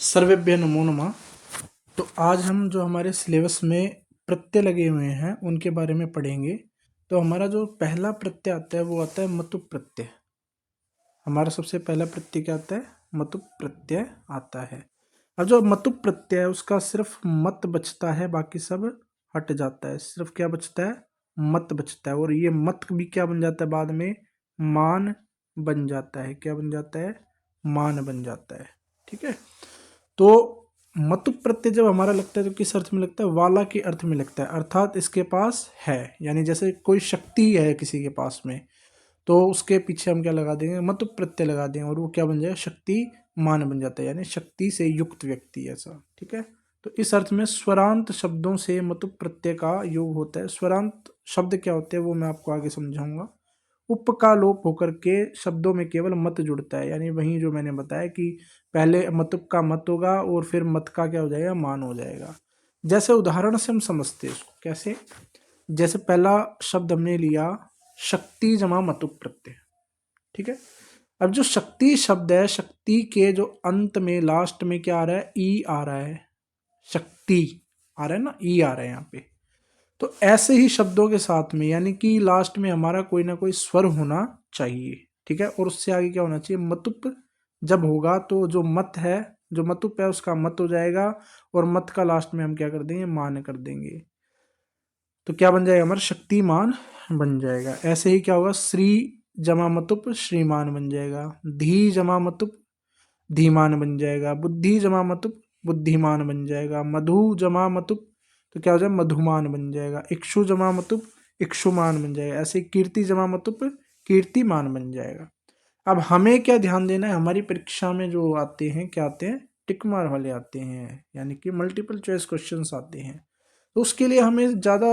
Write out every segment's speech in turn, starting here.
सर्वेभ्य नमो नमः। तो आज हम जो हमारे सिलेबस में प्रत्यय लगे हुए हैं उनके बारे में पढ़ेंगे। तो हमारा जो पहला प्रत्यय आता है वो आता है मतुप प्रत्यय। हमारा सबसे पहला प्रत्यय क्या आता है? मतुप प्रत्यय आता है। अब जो मतुप प्रत्यय है उसका सिर्फ मत बचता है, बाकी सब हट जाता है। सिर्फ क्या बचता है? मत बचता है। और ये मत भी क्या बन जाता है बाद में? मान बन जाता है। क्या बन जाता है? मान बन जाता है। ठीक है। तो मतुप प्रत्यय जब हमारा लगता है तो किस अर्थ में लगता है? वाला के अर्थ में लगता है, अर्थात इसके पास है। यानी जैसे कोई शक्ति है किसी के पास में, तो उसके पीछे हम क्या लगा देंगे? मतुप प्रत्यय लगा देंगे और वो क्या बन जाएगा? शक्तिमान बन जाता है, यानी शक्ति से युक्त व्यक्ति ऐसा। ठीक है। तो इस अर्थ में स्वरांत शब्दों से मतुप प्रत्यय का योग होता है। स्वरांत शब्द क्या होते हैं वो मैं आपको आगे समझाऊंगा। उप का लोप होकर के शब्दों में केवल मत जुड़ता है, यानी वही जो मैंने बताया कि पहले मतुप का मत होगा और फिर मत का क्या हो जाएगा? मान हो जाएगा। जैसे उदाहरण से हम समझते हैं इसको। कैसे? जैसे पहला शब्द हमने लिया शक्ति जमा मतुप प्रत्यय। ठीक है। अब जो शक्ति शब्द है, शक्ति के जो अंत में लास्ट में क्या आ रहा है? ई आ रहा है। शक्ति आ रहा है ना, ई आ रहा है यहाँ पे। तो ऐसे ही शब्दों के साथ में यानी कि लास्ट में हमारा कोई ना कोई स्वर होना चाहिए। ठीक है। और उससे आगे क्या होना चाहिए? मतुप जब होगा तो जो मत है, जो मतुप है उसका मत हो जाएगा और मत का लास्ट में हम क्या कर देंगे? मान कर देंगे। तो क्या बन जाएगा? हमारा शक्तिमान बन जाएगा। ऐसे ही क्या होगा? श्री जमा मतुप श्रीमान बन जाएगा। धी जमा मतुप धीमान बन जाएगा। बुद्धि जमा मतुप बुद्धिमान बन जाएगा। मधु जमा मतुप तो क्या हो जाएगा? मधुमान बन जाएगा। इक्षु जमा मतुप इक्षुमान बन जाएगा। ऐसे कीर्ति जमा मतुप कीर्तिमान बन जाएगा। अब हमें क्या ध्यान देना है? हमारी परीक्षा में जो आते हैं क्या आते हैं? टिक मार वाले आते हैं, यानी कि मल्टीपल चॉइस क्वेश्चंस आते हैं। तो उसके लिए हमें ज़्यादा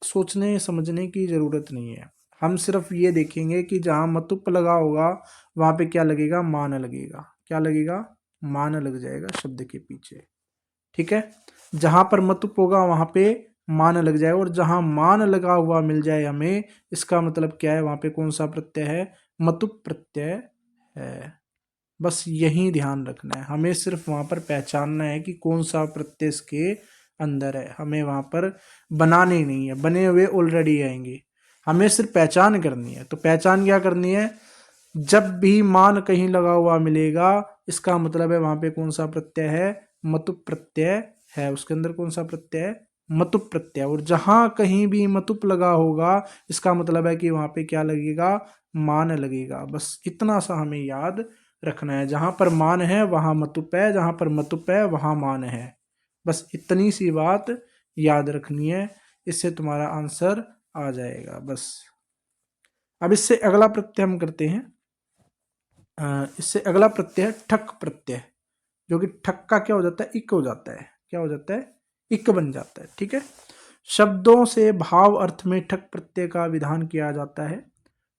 सोचने समझने की ज़रूरत नहीं है। हम सिर्फ ये देखेंगे कि जहाँ मतुप लगा होगा वहाँ पे क्या लगेगा? मान लगेगा। क्या लगेगा? मान लग जाएगा शब्द के पीछे। ठीक है। जहाँ पर मतुप होगा वहाँ पे मान लग जाएगा, और जहाँ मान लगा हुआ मिल जाए हमें, इसका मतलब क्या है? वहाँ पे कौन सा प्रत्यय है? मतुप प्रत्यय है। बस यही ध्यान रखना है। हमें सिर्फ वहाँ पर पहचानना है कि कौन सा प्रत्यय इसके अंदर है। हमें वहाँ पर बनाने ही नहीं है, बने हुए ऑलरेडी आएंगे। हमें सिर्फ पहचान करनी है। तो पहचान क्या करनी है? जब भी मान कहीं लगा हुआ मिलेगा, इसका मतलब है वहाँ पे कौन सा प्रत्यय है? मतुप प्रत्यय है। उसके अंदर कौन सा प्रत्यय है? मतुप प्रत्यय। और जहां कहीं भी मतुप लगा होगा इसका मतलब है कि वहां पे क्या लगेगा? मान लगेगा। बस इतना सा हमें याद रखना है। जहां पर मान है वहां मतुप है, जहां पर मतुप है वहां मान है। बस इतनी सी बात याद रखनी है, इससे तुम्हारा आंसर आ जाएगा। बस अब इससे अगला प्रत्यय हम करते हैं। इससे अगला प्रत्यय है ठक प्रत्यय, जो कि ठक का क्या हो जाता है? इक हो जाता है। क्या हो जाता है? इक बन जाता है। ठीक है। शब्दों से भाव अर्थ में ठक प्रत्यय का विधान किया जाता है।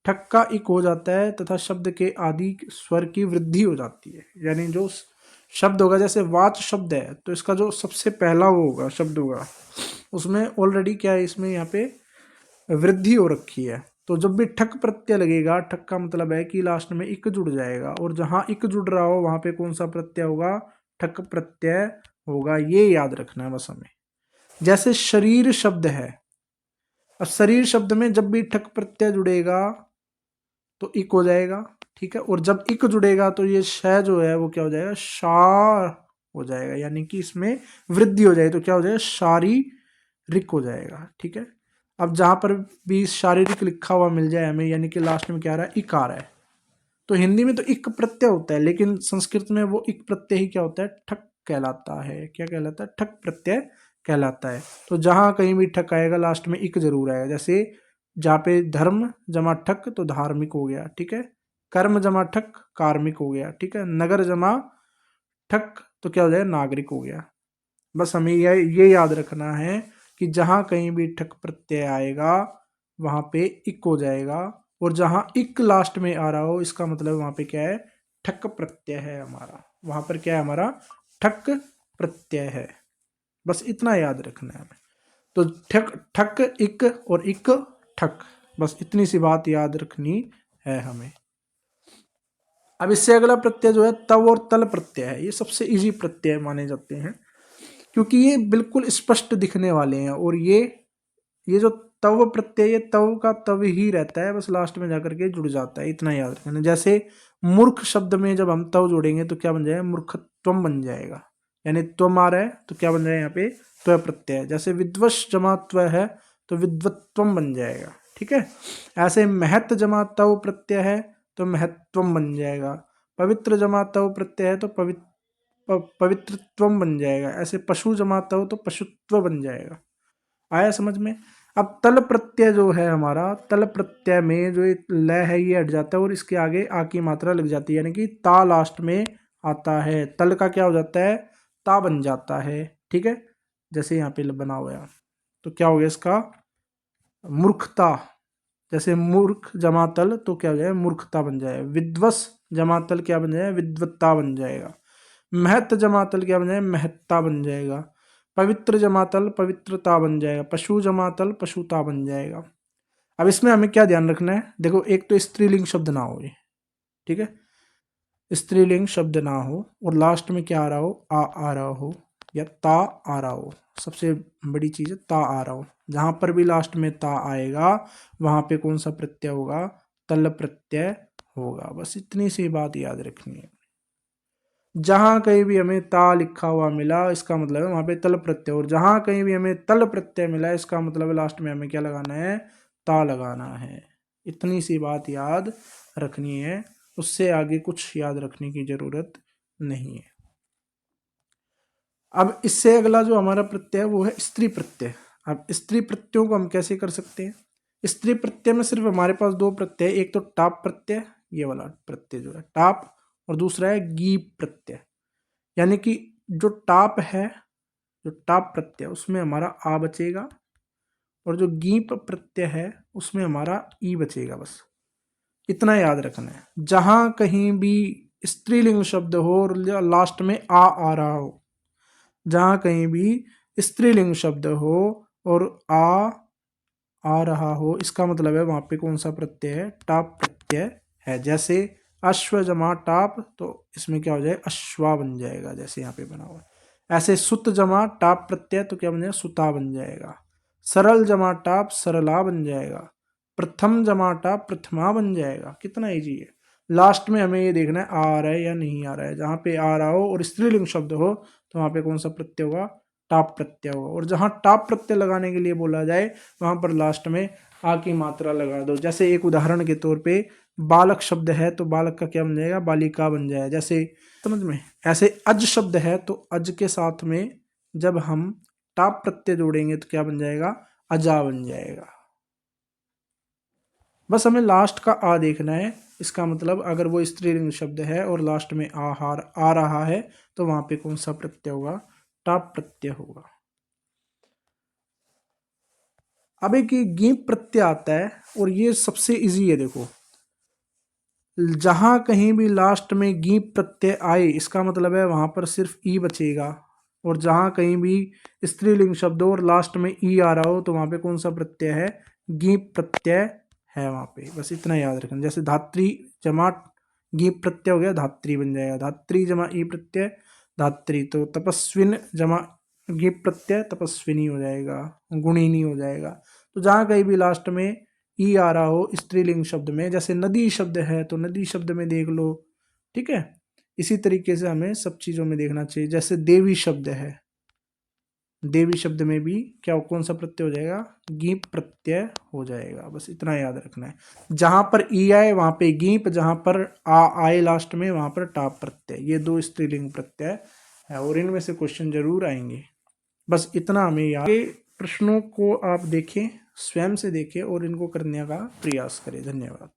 ठक का इक हो जाता है तथा शब्द के आदि स्वर की वृद्धि हो जाती है। यानी जो शब्द होगा, जैसे वाच शब्द है तो इसका जो सबसे पहला वो होगा शब्द होगा उसमें ऑलरेडी क्या है? इसमें यहाँ पे वृद्धि हो रखी है। तो जब भी ठक प्रत्यय लगेगा, ठक का मतलब है कि लास्ट में इक जुड़ जाएगा, और जहां इक जुड़ रहा हो वहां पे कौन सा प्रत्यय होगा? ठक प्रत्यय होगा। ये याद रखना है बस हमें। जैसे शरीर शब्द है, अब शरीर शब्द में जब भी ठक प्रत्यय जुड़ेगा तो इक हो जाएगा। ठीक है। और जब इक जुड़ेगा तो ये श जो है वो क्या हो जाएगा? शा हो जाएगा, यानी कि इसमें वृद्धि हो जाएगी। तो क्या हो जाएगा? शारीरिक हो जाएगा। ठीक है। अब जहां पर भी शारीरिक लिखा हुआ मिल जाए हमें, यानी कि लास्ट में क्या आ रहा है? इक आ रहा है, तो हिंदी में तो इक प्रत्यय होता है, लेकिन संस्कृत में वो इक प्रत्यय ही क्या होता है? ठक कहलाता है। क्या कहलाता है? ठक प्रत्यय कहलाता है। तो जहां कहीं भी ठक आएगा लास्ट में इक जरूर आएगा। जैसे जहाँ पे धर्म जमा ठक तो धार्मिक हो गया। ठीक है। कर्म जमा ठक कार्मिक हो गया। ठीक है। नगर जमा ठक तो क्या हो जाएगा? नागरिक हो गया। बस हमें ये याद रखना है कि जहां कहीं भी ठक प्रत्यय आएगा वहां पे इक हो जाएगा, और जहां इक लास्ट में आ रहा हो इसका मतलब वहां पे क्या है? ठक प्रत्यय है हमारा। वहां पर क्या है हमारा? ठक प्रत्यय है। बस इतना याद रखना है हमें। तो ठक ठक इक और इक ठक, बस इतनी सी बात याद रखनी है हमें। अब इससे अगला प्रत्यय जो है तव और तल प्रत्यय है। ये सबसे इजी प्रत्यय माने जाते हैं क्योंकि ये बिल्कुल स्पष्ट दिखने वाले हैं। और ये जो तव प्रत्यय, ये तव का तव ही रहता है, बस लास्ट में जाकर के जुड़ जाता है, इतना याद रखना। जैसे मूर्ख शब्द में जब हम तव जोड़ेंगे तो क्या बन जाएगा, मूर्खत्वम बन जाएगा, यानी त्वम आ रहा है तो क्या बन जाएगा यहाँ पे, त्व प्रत्यय। जैसे विद्वश जमा त्व है तो विद्वत्वम बन जाएगा, ठीक है। ऐसे महत जमा तव प्रत्यय है तो महत्वम बन जाएगा। पवित्र जमा तव प्रत्यय है तो पवित्रत्वम बन जाएगा। ऐसे पशु जमाता हो तो पशुत्व बन जाएगा। आया समझ में। अब तल प्रत्यय जो है हमारा, तल प्रत्यय में जो एक ल है ये हट जाता है और इसके आगे आ की मात्रा लग जाती है, यानी कि ता लास्ट में आता है। तल का क्या हो जाता है, ता बन जाता है, ठीक है। जैसे यहाँ पे बना हुआ है तो क्या हो गया इसका, मूर्खता। जैसे मूर्ख जमा तल तो क्या हो जाएगा, मूर्खता बन जाएगा। विद्वस जमा तल क्या बन जाएगा, विद्वत्ता बन जाएगा। महत जमातल क्या बन जाएगा, महत्ता बन जाएगा। पवित्र जमातल पवित्रता बन जाएगा। पशु जमातल पशुता बन जाएगा। अब इसमें हमें क्या ध्यान रखना है, देखो एक तो स्त्रीलिंग शब्द ना हो ये, ठीक है, स्त्रीलिंग शब्द ना हो और लास्ट में क्या आ रहा हो, आ रहा हो या ता आ रहा हो। सबसे बड़ी चीज है ता आ रहा हो। जहां पर भी लास्ट में ता आएगा वहां पे कौन सा प्रत्यय होगा, तल प्रत्यय होगा। बस इतनी सी बात याद रखनी है। जहां कहीं भी हमें ता लिखा हुआ मिला इसका मतलब है वहां पे तल प्रत्यय, और जहां कहीं भी हमें तल प्रत्यय मिला इसका मतलब है लास्ट में हमें क्या लगाना है, ता लगाना है। इतनी सी बात याद रखनी है, उससे आगे कुछ याद रखने की जरूरत नहीं है। अब इससे अगला जो हमारा प्रत्यय वो है स्त्री प्रत्यय। अब स्त्री प्रत्ययों को हम कैसे कर सकते हैं, स्त्री प्रत्यय में सिर्फ हमारे पास दो प्रत्यय, एक तो टाप प्रत्यय, ये वाला प्रत्यय जो है टाप, और दूसरा है गीप प्रत्यय। यानी कि जो टाप है, जो टाप प्रत्यय उसमें हमारा आ बचेगा, और जो गीप प्रत्यय है उसमें हमारा ई बचेगा। बस इतना याद रखना है। जहां कहीं भी स्त्रीलिंग शब्द हो और लास्ट में आ रहा हो, जहां कहीं भी स्त्रीलिंग शब्द हो और आ रहा हो, इसका मतलब है वहां पे कौन सा प्रत्यय है, टाप प्रत्यय है। जैसे अश्व जमा टाप तो इसमें क्या हो जाए, अश्वा बन जाएगा, जैसे यहाँ पे बना हुआ है। ऐसे सुत जमा टाप प्रत्यय तो क्या बन जाएगा, सुता बन जाएगा। सरल जमा टाप सरला बन जाएगा। प्रथम जमा टाप प्रथमा बन जाएगा। कितना इजी है। लास्ट में हमें ये देखना है आ रहा है या नहीं आ रहा है। जहां पे आ रहा हो और स्त्रीलिंग शब्द हो तो वहां पे कौन सा प्रत्यय होगा, टाप प्रत्यय होगा। और जहां टाप प्रत्यय लगाने के लिए बोला जाए वहां पर लास्ट में आ की मात्रा लगा दो। जैसे एक उदाहरण के तौर पे बालक शब्द है तो बालक का क्या बन जाएगा, बालिका बन जाएगा। जैसे समझ में। ऐसे अज शब्द है तो अज के साथ में जब हम टाप प्रत्यय जोड़ेंगे तो क्या बन जाएगा, अजा बन जाएगा। बस हमें लास्ट का आ देखना है। इसका मतलब अगर वो स्त्रीलिंग शब्द है और लास्ट में आहार आ रहा है तो वहां पे कौन सा प्रत्यय होगा, टाप प्रत्यय होगा। अब एक गीप प्रत्यय आता है और ये सबसे इजी है। देखो जहां कहीं भी लास्ट में गीप प्रत्यय आए इसका मतलब है वहां पर सिर्फ ई बचेगा, और जहां कहीं भी स्त्रीलिंग शब्द हो और लास्ट में ई आ रहा हो तो वहां पे कौन सा प्रत्यय है, गीप प्रत्यय है वहां पे। बस इतना याद रखना। जैसे धात्री जमा गीप प्रत्यय हो गया, धात्री बन जाएगा। धात्री जमा ई प्रत्यय धात्री, तो तपस्विन जमा गीप प्रत्यय तपस्विनी हो जाएगा, गुणिनी हो जाएगा। तो जहां कहीं भी लास्ट में ई आ रहा हो स्त्रीलिंग शब्द में, जैसे नदी शब्द है तो नदी शब्द में देख लो, ठीक है। इसी तरीके से हमें सब चीजों में देखना चाहिए। जैसे देवी शब्द है, देवी शब्द में भी क्या कौन सा प्रत्यय हो जाएगा, गीप प्रत्यय हो जाएगा। बस इतना याद रखना है। जहां पर ई आए वहां पे गीप, जहां पर आ आए लास्ट में वहां पर टाप प्रत्यय, ये दो स्त्रीलिंग प्रत्यय है और इनमें से क्वेश्चन जरूर आएंगे। बस इतना हमें याद। प्रश्नों को आप देखें, स्वयं से देखें और इनको करने का प्रयास करें। धन्यवाद।